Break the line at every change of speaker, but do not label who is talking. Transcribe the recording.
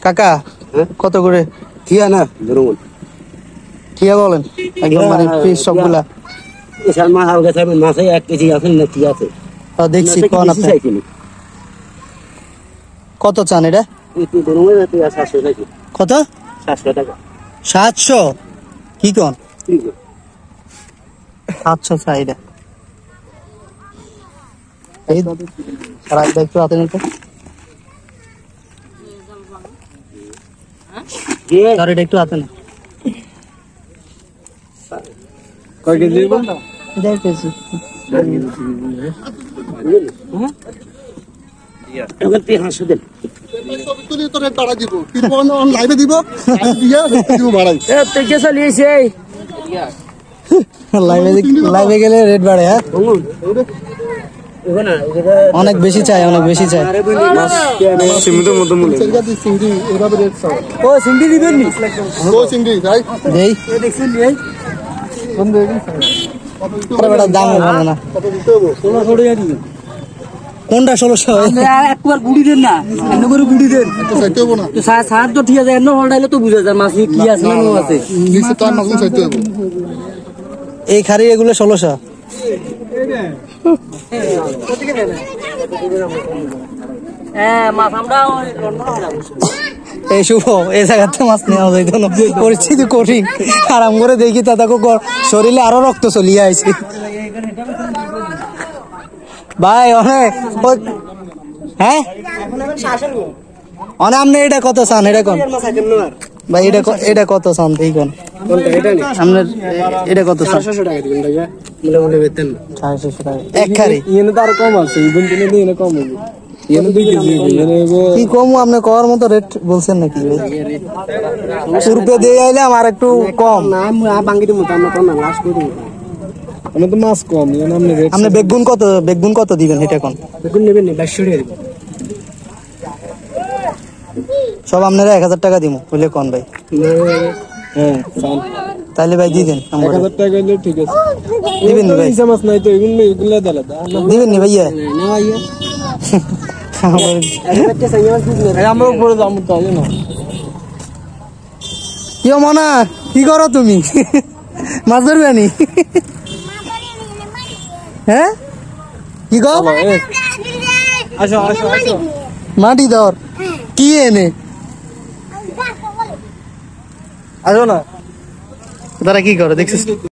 কাকা কত করে
ঠিয়া না ধরুন
ঠিয়া বলেন একদম মানে ফিশ সবগুলা
মাছ হালকা থাকবে মাছে 1 কেজি আছে না কি আছে
দেখছি কোন আপনি কত চান এটা কত
700 টাকা
700 কি কোন 700 চাই এটা এই আর একটু হাতে নিতে আর এটা একটু হাতে না
কয় কেজি দিব
1.5 কেজি
এখন 500 দেন
তুলি তোরে টাকা দিব তিরপন অন লাইভে দিব দিয়া দিব ভাড়াই
এ তুই কে চালিয়েছে
লাইভে গেলে রেট বাড়ে হ্যাঁ অনেক বেশি চাই
সীমিতের মধ্যে মূল্য সিংড়ি এভাবে রেট চাও
ও সিংড়ি দিবেন নি
ও সিংড়ি ভাই
দেই
এ দেখছেন নি
বন্ধ হয়ে গেছে
আরে বড় দাম হবে না
কত দিতে হবে
1600 টাকা দিবেন
কোনটা 1600
আর একবার গুড়ি দেন না এমন করে গুড়ি দেন
তো চাইতে হবে না
তো সাত তো ঠিক আছে এন্ন হলডাইলে তো বুঝা যায় মাছ কি আছে না নো আছে
নিচে টাইম মাছ চাইতে হবে
এই খারি এগুলো 1600
হ্যাঁ মাছ আমরা
এই শুভ এই জায়গাতে মাছ নেওয়া যাইত না পরিস্থিতি কঠিন আরাম করে দেখি তাকে শরীরে আরো রক্ত চলিয়ে আইছে ভাই অনেক হ্যাঁ অনেক আপনি এটা কত চান এটা কোন ভাই এটা কত চান এই কোন আপনার এটা কত চান
700 টাকা দিবেন ভাইয়া বলে বেতেন
650 টাকা এক খারি
ইয়েনে তো আর কম আছে ইগুন দিনে দিনে কম হবে ইয়েনে 2 কেজি ইয়েনে
কি কম আপনি কর মতো রেট বলছেন নাকি পূর্বে দিয়ে আইলাম আর একটু কম
না বাঙ্গি দিমু আমরা তো না লাস্ট করে দিমু আমরা তো মাছ কম ইয়েনে আপনি রেট
আপনি বেগুন কত দিবেন এটা কোন
বেগুন নেবেন না 200 টাকা দিবেন
সব আপনারা 1000 টাকা দিমু বলে কোন ভাই
হ্যাঁ চাল
তাহলে ভাই দিয়ে দেন
1000 টাকা হলে ঠিক আছে
দিবেন ভাই
পয়সা মাছ নাই তো এগুলা দালাদা
দিবেন নি ভাইয়া
না ভাইয়া একটা সাইয়া মাছ দিবেন আমরা উপরে যাবো তো না
কি মনা কি করো তুমি মাছ ধরবে নি হ্যাঁ কি গো
আসো আসো আসো
মাটি ধর কি এনে
আসো না
তারা কি করে দেখছিস